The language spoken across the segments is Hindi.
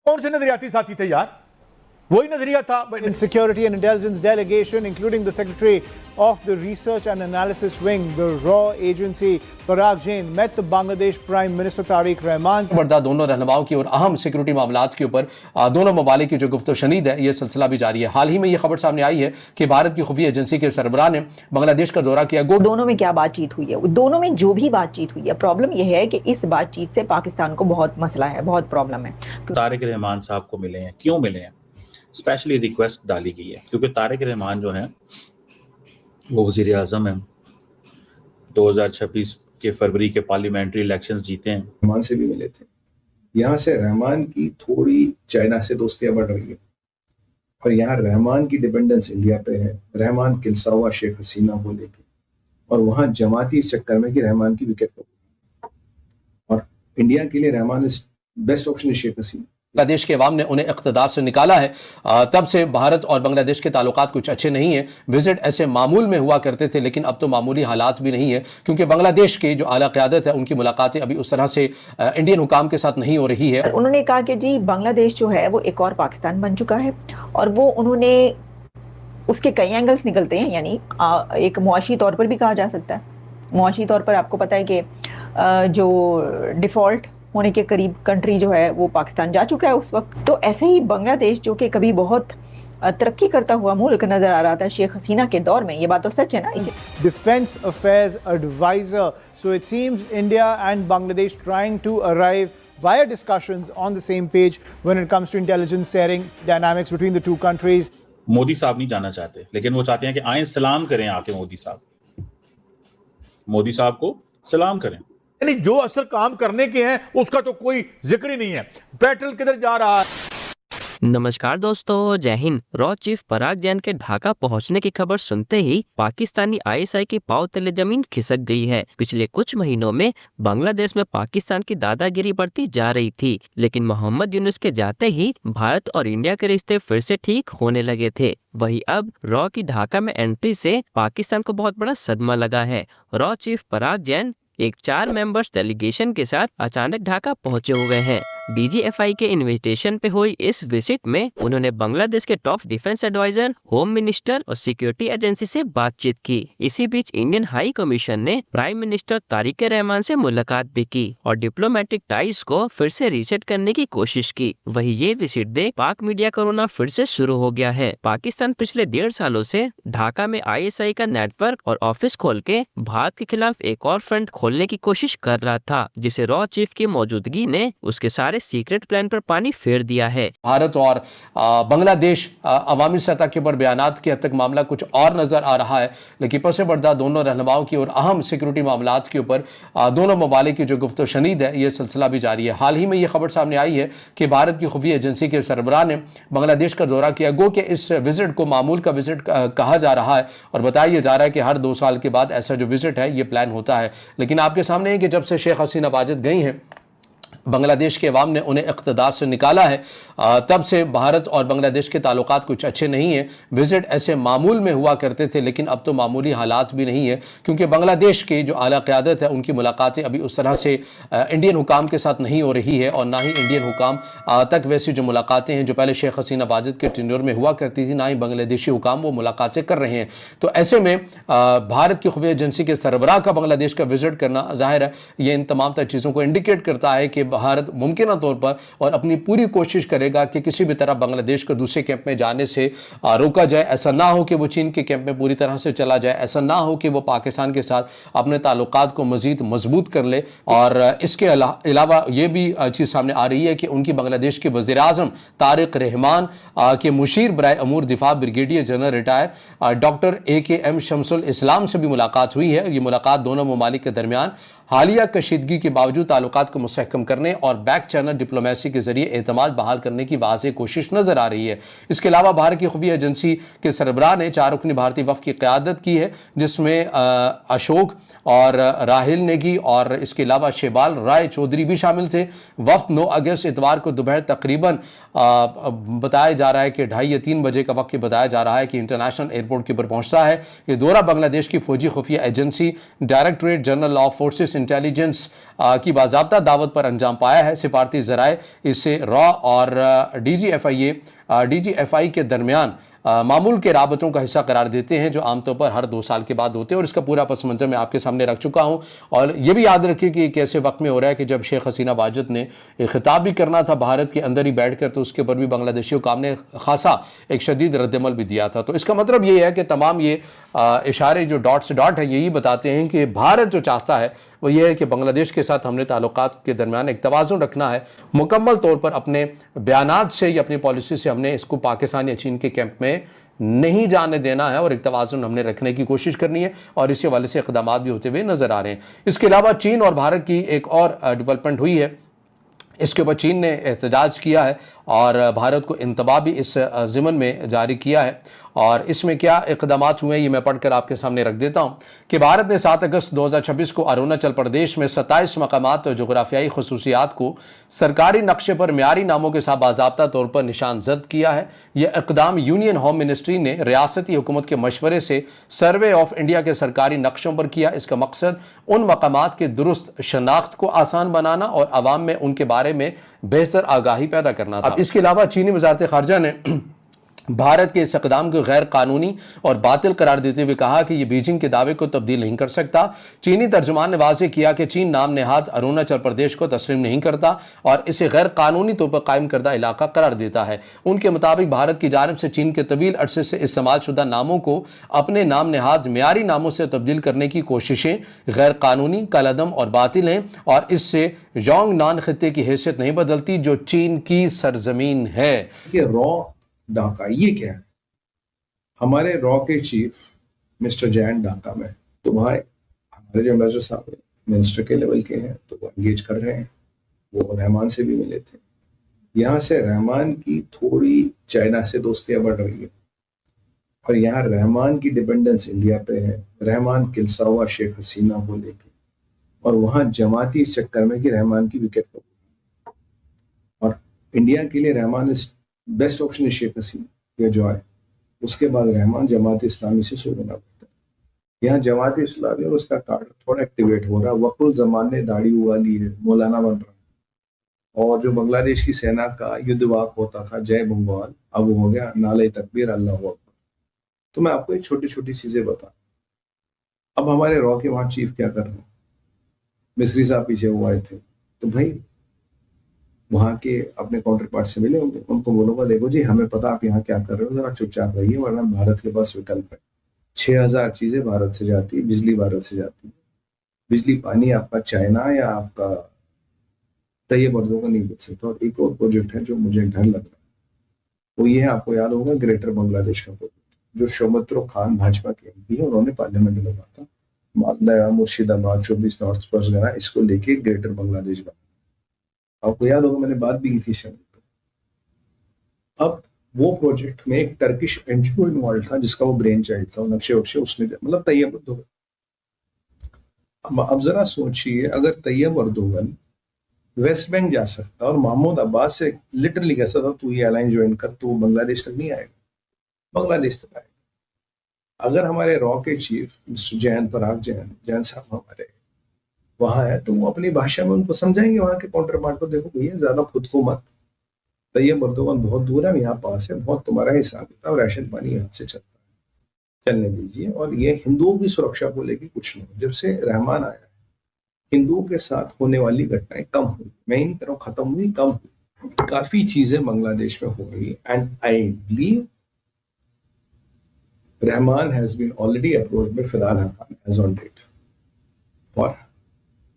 कौन से नजरियाती साथी थे यार? वही नजरिया था। In Security and Intelligence delegation, including the Secretary of the Research and Analysis Wing, the RAW agency, Parag Jain, met the Bangladesh Prime Minister Tariq Rahman. Barda दोनों रहनुमाओं की और अहम सिक्योरिटी मामलात के ऊपर दोनों ममालिक की जो गुफ्तगू शनीद है, ये सिलसिला भी जारी है। हाल ही में ये खबर सामने आई है कि भारत की खुफिया एजेंसी के सरबराह ने बांग्लादेश का दौरा किया। दोनों में क्या बातचीत हुई है? दोनों में जो भी बातचीत हुई है, प्रॉब्लम यह है कि इस बातचीत से पाकिस्तान को बहुत मसला है, बहुत प्रॉब्लम है। तारिक रहमान साहब को मिले हैं, क्यों मिले हैं? स्पेशली रिक्वेस्ट डाली गई है क्योंकि तारिक रहमान जो हैं वो वज़ीर आज़म हैं, 2026 के फरवरी के पार्लियामेंट्री इलेक्शंस जीते हैं। रहमान से भी मिले थे। यहाँ से रहमान की थोड़ी चाइना से दोस्तियां बढ़ रही है और यहाँ रहमान की डिपेंडेंस इंडिया पे है। रहमान किलसा हुआ शेख हसीना को लेके, और वहाँ जमाती इस चक्कर में कि रहमान की विकेट को, और इंडिया के लिए रहमान इज बेस्ट ऑप्शन है शेख हसीना। बांग्लादेश के अवाम ने उन्हें इक़्तिदार से निकाला है। तब से भारत और बांग्लादेश के ताल्लुकात कुछ अच्छे नहीं हैं। विजिट ऐसे मामूल में हुआ करते थे, लेकिन अब तो मामूली हालात भी नहीं है, क्योंकि बांग्लादेश की जो आला क़यादत है उनकी मुलाकातें अभी उस तरह से इंडियन हुकाम के साथ नहीं हो रही है। उन्होंने कहा कि जी बांग्लादेश जो है वो एक और पाकिस्तान बन चुका है, और वो उन्होंने उसके कई एंगल्स निकलते हैं, यानी एक मुआशी तौर पर भी कहा जा सकता है। मुआशी तौर पर आपको पता है कि जो डिफ़ॉल्ट होने के करीब कंट्री जो है वो पाकिस्तान जा चुका है उस वक्त। तो ऐसे ही बांग्लादेश जो कि कभी बहुत तरक्की करता हुआ मुल्क नजर आ रहा था शेख हसीना के दौर में, ये बात तो सच है ना। Defense Affairs Advisor. So it seems India and Bangladesh trying to arrive via discussions on the same page when it comes to intelligence sharing dynamics between the two countries. Modi साहब नहीं जाना चाहते, लेकिन वो चाहते हैं कि आए सलाम करें आके मोदी साहब को सलाम करें। यानी जो असल काम करने के हैं उसका तो कोई जिक्र ही नहीं है। पेट्रोल किधर जा रहा है? नमस्कार दोस्तों, जय हिंद। रॉ चीफ पराग जैन के ढाका पहुंचने की खबर सुनते ही पाकिस्तानी आईएसआई की पांव तले जमीन खिसक गई है। पिछले कुछ महीनों में बांग्लादेश में पाकिस्तान की दादागिरी बढ़ती जा रही थी, लेकिन मोहम्मद यूनुस के जाते ही भारत और इंडिया के रिश्ते फिर से ठीक होने लगे थे। वही अब रॉ की ढाका में एंट्री से पाकिस्तान को बहुत बड़ा सदमा लगा है। रॉ चीफ पराग जैन एक 4 मेंबर्स डेलीगेशन के साथ अचानक ढाका पहुंचे हुए हैं। डीजीएफआई के इनविटेशन पे हुई इस विजिट में उन्होंने बांग्लादेश के top defence adviser, home minister और सिक्योरिटी एजेंसी से बातचीत की। इसी बीच इंडियन हाई कमीशन ने प्राइम मिनिस्टर तारिक रहमान से मुलाकात भी की और डिप्लोमेटिक टाइज को फिर से रीसेट करने की कोशिश की। वही ये विजिट देख पाक मीडिया का रोना फिर से शुरू हो गया है। पाकिस्तान पिछले 1.5 सालों से ढाका में आईएसआई का नेटवर्क और ऑफिस खोल के भारत के खिलाफ एक और फ्रंट खोलने की कोशिश कर रहा था, जिसे रॉ चीफ की मौजूदगी ने उसके सारे सीक्रेट प्लान पर पानी फेर दिया है। भारत और बांग्लादेश अवामी सतह के ऊपर बयानात की हद तक मामला कुछ और नजर आ रहा है, लेकिन पसे पर्दा दोनों रहनुमाओं की और अहम सिक्योरिटी मामलात के ऊपर दोनों ममालिक की जो गुफ्तगू शनीद है, ये सिलसिला भी जारी है। हाल ही में ये खबर सामने आई है कि भारत की खुफिया एजेंसी के सरबराह ने बांग्लादेश का दौरा किया। गो कि इस विजिट को मामूल का विजिट कहा जा रहा है और बताया जा रहा है कि हर 2 साल के बाद ऐसा जो विजिट है ये प्लान होता है। लेकिन आपके सामने है कि जब से शेख हसीना वाजिद गई हैं, बांग्लादेश के अवाम ने उन्हें इक़्तिदार से निकाला है। तब से भारत और बांग्लादेश के ताल्लुकात कुछ अच्छे नहीं हैं। विजिट ऐसे मामूल में हुआ करते थे, लेकिन अब तो मामूली हालात भी नहीं है, क्योंकि बांग्लादेश की जो आला क़यादत है उनकी मुलाकातें अभी उस तरह से इंडियन हुकाम के साथ नहीं हो रही है, और ना ही इंडियन हुकाम तक वैसी जो मुलाकातें हैं जो पहले शेख हसीना वाजिद के टेन्योर में हुआ करती थी, ना ही बांग्लादेशी हुकाम वो मुलाकातें कर रहे हैं। तो ऐसे में भारत की खुफिया एजेंसी के सरबराह का बांग्लादेश का विजिट करना ज़ाहिर है ये इन तमाम तर चीज़ों को इंडिकेट करता है कि भारत मुमकिन तौर पर और अपनी पूरी कोशिश करेगा कि किसी भी तरह बांग्लादेश को दूसरे कैंप में जाने से रोका जाए। ऐसा ना हो कि वो चीन के कैंप में पूरी तरह से चला जाए, ऐसा ना हो कि वो पाकिस्तान के साथ अपने ताल्लुकात को मजीद मजबूत कर ले। और इसके अलावा ये भी चीज़ सामने आ रही है कि उनकी बांग्लादेश के वज़ीर आज़म तारिक रहमान के मुशीर बराए अमूर दिफा brigadier general retired doctor AKM Shamsul Islam से भी मुलाकात हुई है। ये मुलाकात दोनों ममालिक के दरमियान हालिया कशीदगी के बावजूद ताल्लुकात को मुस्तहकम करने और बैक चैनल डिप्लोमेसी के जरिए एतमाद बहाल करने की वाज़ेह कोशिश नजर आ रही है। इसके अलावा भारत की खुफिया एजेंसी के सरबराह ने 4 रुकनी भारतीय वफ़द की क़यादत की है, जिसमें अशोक और राहिल नेगी और इसके अलावा शेबाल राय चौधरी भी शामिल थे। वफ़द 9 अगस्त इतवार को दोपहर तकरीबन बताया जा रहा है कि 2:30 या 3 बजे का वक्त बताया जा रहा है कि इंटरनेशनल एयरपोर्ट के ऊपर पहुँचता है। ये दौरा बांग्लादेश की फौजी खुफिया agency, directorate general of forces intelligence की बाज़ाब्ता दावत पर अंजाम पाया है। सिफारती ज़राए इसे रॉ और DGFI के दरमियान मामूल के राबतों का हिस्सा करार देते हैं, जो आमतौर पर हर 2 साल के बाद होते हैं। और इसका पूरा पस मंजर मैं आपके सामने रख चुका हूं। और ये भी याद रखिए कि एक ऐसे वक्त में हो रहा है कि जब शेख हसीना वाजिद ने एक खिताब भी करना था भारत के अंदर ही बैठकर, तो उसके ऊपर भी बांग्लादेशियों काम ने खासा एक शदीद रद्दमल भी दिया था। तो इसका मतलब ये है कि तमाम ये इशारे जो डॉट से डॉट है यही बताते हैं कि भारत जो चाहता है वो ये है कि बांग्लादेश के साथ हमने ताल्लुकात के दरमियान एक तवाज़ुन रखना है। मुकम्मल तौर पर अपने बयानात से या अपनी पॉलिसी से हमने इसको पाकिस्तान या चीन के कैंप में नहीं जाने देना है और एक तवाज़ुन हमने रखने की कोशिश करनी है। और इसी हवाले से इक़दाम भी होते हुए नज़र आ रहे हैं। इसके अलावा चीन और भारत की एक और डेवलपमेंट हुई है। इसके ऊपर चीन ने एहतजाज किया है और भारत को इंतबा भी इस ज़िमन में जारी किया है। और इसमें क्या इक़दाम हुए हैं ये मैं पढ़कर आपके सामने रख देता हूँ कि भारत ने 7 अगस्त 2026 को अरुणाचल प्रदेश में 27 मकामात और जोग्राफियाई खसूसियात को सरकारी नक्शे पर म्यारी नामों के साथ बाज़ाब्ता तौर पर निशान जद किया है। यह इक़दाम यूनियन होम मिनिस्ट्री ने रियासती हुकूमत के मशवरे से सर्वे ऑफ इंडिया के सरकारी नक्शों पर किया। इसका मकसद उन मकामात के दुरुस्त शनाख्त को आसान बनाना और आवाम में उनके बारे में बेहतर आगाही पैदा करना था। इसके अलावा चीनी वज़ारत ख़ारजा ने भारत के इस इक़दाम को गैर कानूनी और बातिल करार देते हुए कहा कि यह बीजिंग के दावे को तब्दील नहीं कर सकता। चीनी तर्जुमान ने वाज़ेह किया कि चीन नाम नेहाद अरुणाचल प्रदेश को तस्लीम नहीं करता और इसे गैर कानूनी तौर पर कायम करदा इलाका करार देता है। उनके मुताबिक भारत की जानिब से चीन के तवील अरसे से इस्तेमाल शुदा नामों को अपने नाम नेहाद म्यारी नामों से तब्दील करने की कोशिशें गैर कानूनी, कलअदम और बातिल हैं और इससे योंगनान खित्ते की हैसियत नहीं बदलती जो चीन की सरजमीन है। ये रॉ ढाका ये क्या है? हमारे रॉ के चीफ मिस्टर जैन ढाका में, तो वहाँ हमारे जो एम्बेसडर साहब हैं मिनिस्टर के लेवल के हैं, तो वो एंगेज कर रहे हैं। वो रहमान से भी मिले थे। यहाँ से रहमान की थोड़ी चाइना से दोस्तियां बढ़ रही है और यहाँ रहमान की डिपेंडेंस इंडिया पे है। रहमान किलसा हुआ शेख हसीना को लेके, और वहाँ जमाती इस चक्कर में कि रहमान की विकेट को, और इंडिया के लिए रहमान इस बेस्ट ऑप्शन है शेख हसीना या जो आए, उसके बाद रहमान जमात इस्लामी से सोचना पड़ता है। यहाँ जमात इस्लामी और उसका कार्ड थोड़ा एक्टिवेट हो रहा है। वकुल जमान ने दाढ़ी उगा ली है, मौलाना बन रहा है। और जो बांग्लादेश की सेना का युद्धवाक होता था जय बंगाल, अब हो गया नाले तकबीर अल्लाह अकबर। तो मैं आपको एक छोटी छोटी चीजें बता। अब हमारे रॉ के वहां चीफ क्या कर रहे हैं? मिस्री साहब पीछे हुए थे, तो भाई वहां के अपने काउंटर पार्ट से मिले होंगे, उनको बोलूंगा देखो जी हमें पता आप यहाँ क्या कर रहे हो, जरा चुपचाप रहिए, वरना भारत के पास विकल्प है। 6000 चीजें भारत से जाती है, बिजली भारत से जाती है, बिजली पानी आपका चाइना या आपका तैयब अर्दोगन नहीं बेच सकता। और एक और प्रोजेक्ट है जो मुझे डर लग रहा है, वो ये है, आपको याद होगा ग्रेटर बांग्लादेश का प्रोजेक्ट, जो शौमत्रो खान भाजपा के एमपी है, उन्होंने पार्लियामेंट में कहा था मालदा, मुर्शिदाबाद, 24 नॉर्थ परगना, इसको लेके ग्रेटर बांग्लादेश बना। आपको याद होगा मैंने बात भी की थी शहर पे। अब वो प्रोजेक्ट में एक टर्किश एनजीओ इन्वॉल्व था जिसका वो ब्रेन चाइल्ड था, नक्शे वक्शे उसने, मतलब तैयब अर्दोगन। अब जरा सोचिए, अगर तैयब अर्दोगन वेस्ट बैंक जा सकता और महमूद अब्बास से लिटरली कह सकता तू ये अलायंस ज्वाइन कर, तो बांग्लादेश तक नहीं आएगा, बांग्लादेश तक आएगा। अगर हमारे रॉ के चीफ मिस्टर जैन पराग जैन साहब हमारे वहां है, तो वो अपनी भाषा में उनको समझाएंगे वहां के काउंटर पार्ट को, देखो भैया ज्यादा खुद को मत, तैयब अर्दोगन बहुत दूर है, यहाँ पास है, बहुत तुम्हारा हिसाब किताब, राशन पानी यहाँ से चलता है, चलने दीजिए। और ये हिंदुओं की सुरक्षा को लेकर कुछ नहीं। जब से रहमान आया है, हिंदुओं के साथ होने वाली घटनाएं कम हुई, मैं ही नहीं कह रहा हूं खत्म हुई, कम हुई। काफी चीजें बांग्लादेश में हो रही है, and I believe Rahman has been already approached by फिदाल हकान as on date for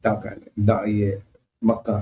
Dhaka, ये मक्का